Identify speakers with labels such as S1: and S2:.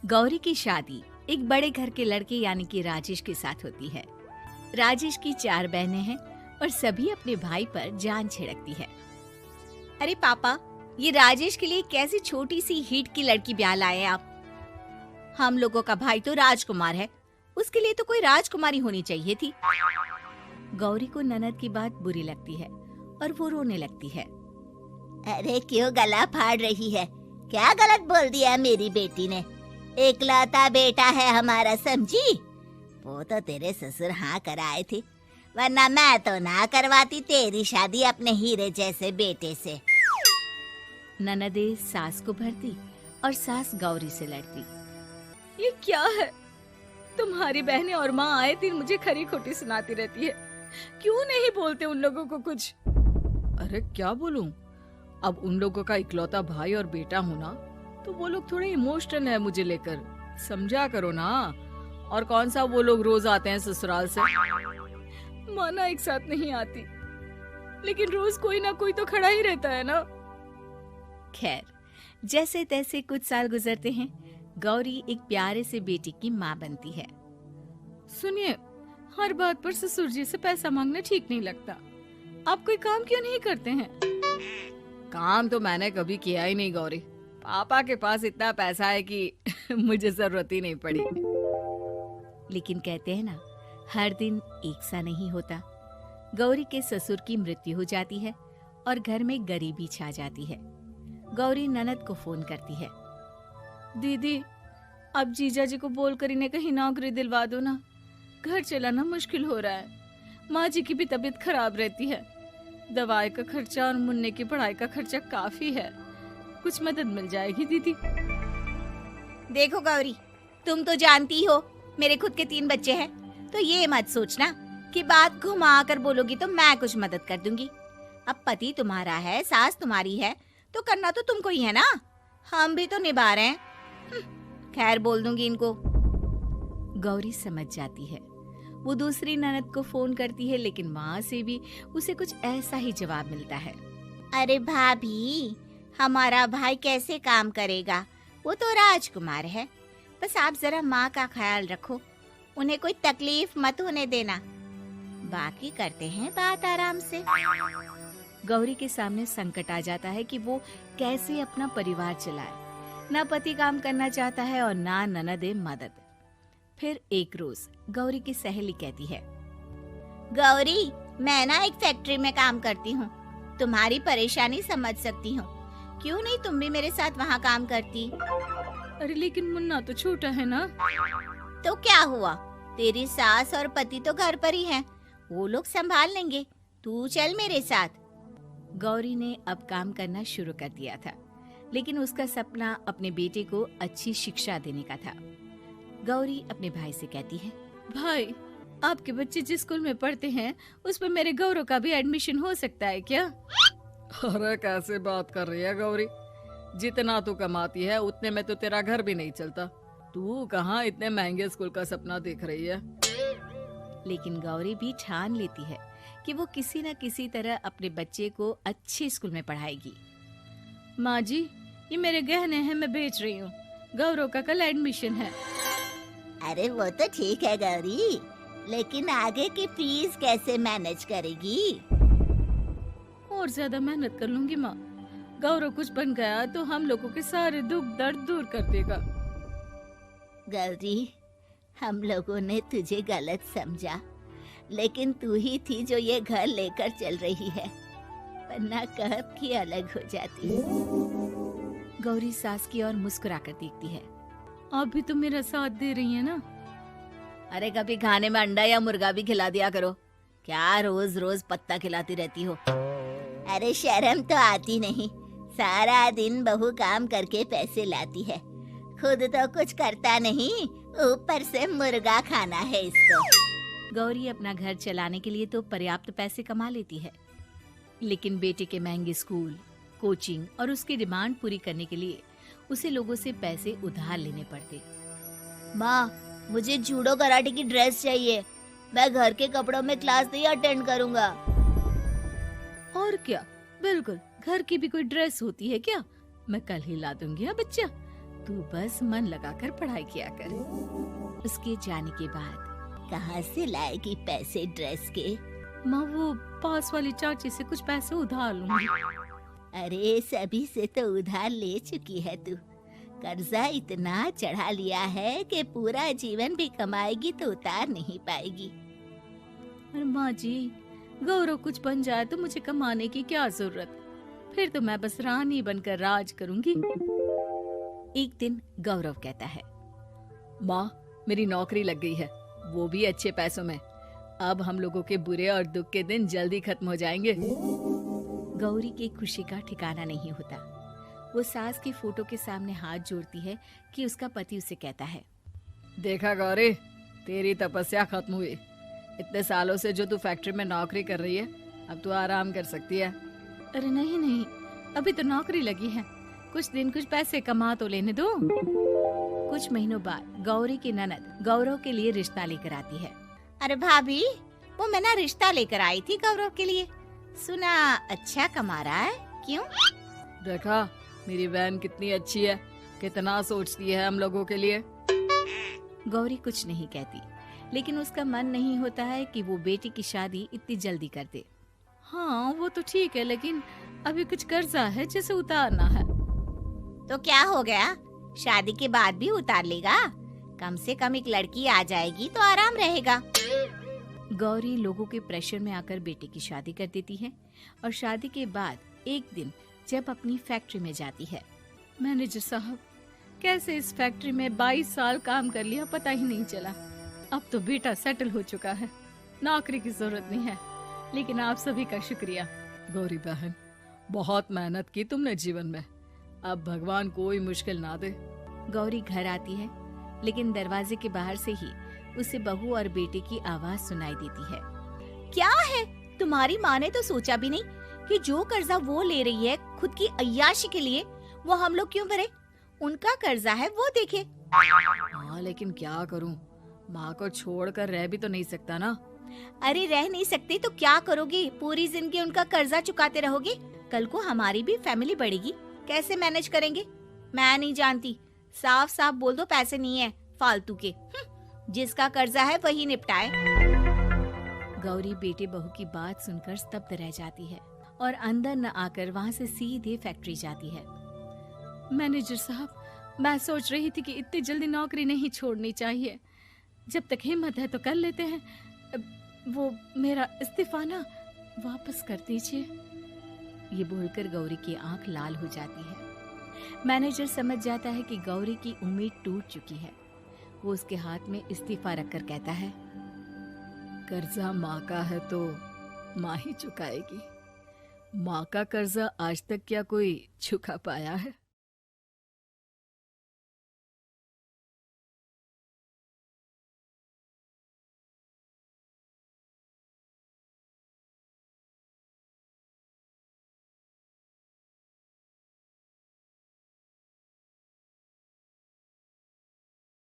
S1: गौरी की शादी एक बड़े घर के लड़के यानी कि राजेश के साथ होती है। राजेश की 4 बहनें हैं और सभी अपने भाई पर जान छिड़कती है। अरे पापा, ये राजेश के लिए कैसी छोटी सी हिट की लड़की ब्याह लाए आप? हम लोगों का भाई तो राजकुमार है, उसके लिए तो कोई राजकुमारी होनी चाहिए थी। गौरी को ननद की बात बुरी लगती है और वो रोने लगती है।
S2: अरे क्यों गला फाड़ रही है? क्या गलत बोल दिया मेरी बेटी ने? इकलौता बेटा है हमारा, समझी? वो तो तेरे ससुर हाँ कराए थे, वरना मैं तो ना करवाती तेरी शादी अपने हीरे जैसे बेटे से।
S1: ननदे सास को भरती और सास गौरी से लड़ती। ये क्या है? तुम्हारी बहनें और माँ आए दिन मुझे खरी खोटी सुनाती रहती है। क्यों नहीं बोलते उन लोगों को कुछ?
S3: अरे क्या बोलूं? अब उन लोगों का इकलौता भाई और बेटा होना, तो वो लोग थोड़े इमोशनल है मुझे लेकर, समझा करो ना। और कौन सा वो लोग रोज आते हैं ससुराल से?
S1: माना एक साथ नहीं आती, लेकिन रोज कोई ना कोई तो खड़ा ही रहता है ना। खैर, जैसे तैसे कुछ साल गुजरते हैं। गौरी एक प्यारे से बेटी की माँ बनती है।
S3: सुनिए, हर बात पर ससुर जी से पैसा मांगना ठीक नहीं लगता। आप कोई काम क्यों नहीं करते हैं? काम तो मैंने कभी किया ही नहीं गौरी। पापा के पास इतना पैसा है कि मुझे जरूरत ही नहीं पड़ी।
S1: लेकिन कहते हैं ना, हर दिन एक सा नहीं होता। गौरी के ससुर की मृत्यु हो जाती है और घर में गरीबी छा जाती है। गौरी ननद को फोन करती है।
S3: दीदी, अब जीजा जी को बोलकर इन्हें कहीं नौकरी दिलवा दो ना। घर चलाना मुश्किल हो रहा है। माँ जी की भी तबीयत खराब रहती है। दवाई का खर्चा और मुन्ने की पढ़ाई का खर्चा काफी है। कुछ मदद मिल जाएगी दीदी।
S1: देखो गौरी, तुम तो जानती हो मेरे खुद के 3 बच्चे हैं, तो ये मत सोचना कि बात घुमा कर बोलोगी तो मैं कुछ मदद कर दूंगी। अब पति तुम्हारा है, सास तुम्हारी है, तो करना तो तुमको ही है ना। हम भी तो निभा रहे हैं। खैर, बोल दूंगी इनको। गौरी समझ जाती है। वो दूसरी ननद को फोन करती है, लेकिन वहाँ से भी उसे कुछ ऐसा ही जवाब मिलता है।
S2: अरे भाभी, हमारा भाई कैसे काम करेगा? वो तो राजकुमार है। बस आप जरा माँ का ख्याल रखो, उन्हें कोई तकलीफ मत होने देना। बाकी करते हैं बात आराम से।
S1: गौरी के सामने संकट आ जाता है कि वो कैसे अपना परिवार चलाए। ना पति काम करना चाहता है और ना ननदे मदद। फिर एक रोज गौरी की सहेली कहती है,
S2: गौरी, मैं ना एक फैक्ट्री में काम करती हूँ, तुम्हारी परेशानी समझ सकती हूँ। क्यों नहीं तुम भी मेरे साथ वहाँ काम करती?
S3: अरे लेकिन मुन्ना तो छोटा है ना।
S2: तो क्या हुआ? तेरी सास और पति तो घर पर ही हैं, वो लोग संभाल लेंगे। तू चल मेरे साथ।
S1: गौरी ने अब काम करना शुरू कर दिया था, लेकिन उसका सपना अपने बेटे को अच्छी शिक्षा देने का था। गौरी अपने भाई से कहती है,
S3: भाई, आपके बच्चे जिस स्कूल में पढ़ते हैं उस पर मेरे गौरव का भी एडमिशन हो सकता है क्या? अरे कैसे बात कर रही है गौरी? जितना तू कमाती है उतने में तो तेरा घर भी नहीं चलता। तू कहाँ इतने महंगे स्कूल का सपना देख रही है?
S1: लेकिन गौरी भी ठान लेती है कि वो किसी न किसी तरह अपने बच्चे को अच्छे स्कूल में पढ़ाएगी।
S3: माँ जी, ये मेरे गहने हैं, मैं बेच रही हूँ। गौरव का कल एडमिशन है।
S2: अरे वो तो ठीक है गौरी, लेकिन आगे की फीस कैसे मैनेज करेगी?
S3: और ज्यादा मेहनत कर लूंगी माँ। गौरव कुछ बन गया तो हम लोगों के सारे दुख दर्द दूर कर देगा।
S2: गौरी, हम लोगों ने तुझे गलत समझा, लेकिन तू ही थी जो ये घर लेकर चल रही है, वरना कब की अलग हो जाती।
S1: गौरी सास की ओर मुस्कुराकर देखती है।
S3: आप भी तो मेरा साथ दे रही हैं ना।
S1: अरे कभी खाने में अंडा या मुर्गा भी खिला दिया करो। क्या रोज रोज पत्ता खिलाती रहती हो?
S2: अरे शर्म तो आती नहीं? सारा दिन बहू काम करके पैसे लाती है, खुद तो कुछ करता नहीं, ऊपर से मुर्गा खाना है इसको।
S1: गौरी अपना घर चलाने के लिए तो पर्याप्त पैसे कमा लेती है, लेकिन बेटे के महंगे स्कूल, कोचिंग और उसकी डिमांड पूरी करने के लिए उसे लोगों से पैसे उधार लेने पड़ते।
S2: माँ, मुझे जूडो कराटे की ड्रेस चाहिए, मैं घर के कपड़ों में क्लास नहीं अटेंड करूँगा।
S3: और क्या, बिल्कुल, घर की भी कोई ड्रेस होती है क्या? मैं कल ही ला दूंगी। हाँ बच्चा, तू बस मन लगाकर पढ़ाई किया कर।
S1: उसके जाने के बाद
S2: कहाँ से लाएगी पैसे ड्रेस के?
S3: माँ वो पास वाली चाची से कुछ पैसे उधार लूंगी।
S2: अरे सभी से तो उधार ले चुकी है तू। कर्जा इतना चढ़ा लिया है कि पूरा जीवन भी कमाएगी तो उतार नहीं पाएगी।
S3: अरे माँ जी, गौरव कुछ बन जाए तो मुझे कमाने की क्या जरूरत, फिर तो मैं बस रानी बनकर राज करूंगी।
S1: एक दिन गौरव कहता है,
S3: माँ मेरी नौकरी लग गई है, वो भी अच्छे पैसों में। अब हम लोगों के बुरे और दुख के दिन जल्दी खत्म हो जाएंगे।
S1: गौरी की खुशी का ठिकाना नहीं होता। वो सास की फोटो के सामने हाथ जोड़ती है कि उसका पति उसे कहता है,
S3: देखा गौरी, तेरी तपस्या खत्म हुई। इतने सालों से जो तू फैक्ट्री में नौकरी कर रही है, अब तू आराम कर सकती है।
S1: अरे नहीं नहीं, अभी तो नौकरी लगी है, कुछ दिन कुछ पैसे कमा तो लेने दो। कुछ महीनों बाद गौरी की ननद गौरव के लिए रिश्ता लेकर आती है। अरे भाभी, वो मैं ना रिश्ता लेकर आई थी गौरव के लिए, सुना अच्छा कमा रहा है, क्यों?
S3: देखा मेरी बहन कितनी अच्छी है, कितना सोचती है हम लोगों के लिए।
S1: गौरी कुछ नहीं कहती, लेकिन उसका मन नहीं होता है कि वो बेटी की शादी इतनी जल्दी कर दे।
S3: हाँ वो तो ठीक है, लेकिन अभी कुछ कर्जा है जिसे उतारना है।
S1: तो क्या हो गया, शादी के बाद भी उतार लेगा, कम से कम एक लड़की आ जाएगी तो आराम रहेगा। गौरी लोगों के प्रेशर में आकर बेटे की शादी कर देती है और शादी के बाद एक दिन जब अपनी फैक्ट्री में जाती है,
S3: मैनेजर साहब, कैसे इस फैक्ट्री में 22 साल काम कर लिया पता ही नहीं चला। अब तो बेटा सेटल हो चुका है, नौकरी की जरूरत नहीं है, लेकिन आप सभी का शुक्रिया। गौरी बहन, बहुत मेहनत की तुमने जीवन में, अब भगवान कोई मुश्किल ना दे।
S1: गौरी घर आती है, लेकिन दरवाजे के बाहर से ही उसे बहू और बेटे की आवाज सुनाई देती है। क्या है, तुम्हारी माँ ने तो सोचा भी नहीं कि जो कर्जा वो ले रही है खुद की अय्याशी के लिए, वो हम लोग क्यों भरे? उनका कर्जा है वो देखे।
S3: हाँ लेकिन क्या करूं, माँ को छोड़कर रह भी तो नहीं सकता ना।
S1: अरे रह नहीं सकते तो क्या करोगी, पूरी जिंदगी उनका कर्जा चुकाते रहोगे? कल को हमारी भी फैमिली बढ़ेगी, कैसे मैनेज करेंगे? मैं नहीं जानती, साफ साफ बोल दो पैसे नहीं है फालतू के। जिसका कर्जा है वही निपटाए। गौरी बेटे बहू की बात सुनकर स्तब्ध रह जाती है और अंदर न आकर वहाँ से सीधे फैक्ट्री जाती है।
S3: मैनेजर साहब, मैं सोच रही थी कि इतनी जल्दी नौकरी नहीं छोड़नी चाहिए, जब तक हिम्मत है तो कर लेते हैं। वो मेरा इस्तीफा ना वापस कर दीजिए।
S1: ये बोलकर गौरी की आंख लाल हो जाती है। मैनेजर समझ जाता है कि गौरी की उम्मीद टूट चुकी है। वो उसके हाथ में इस्तीफा रखकर कहता है,
S3: कर्जा माँ का है तो माँ ही चुकाएगी। माँ का कर्जा आज तक क्या कोई चुका पाया है?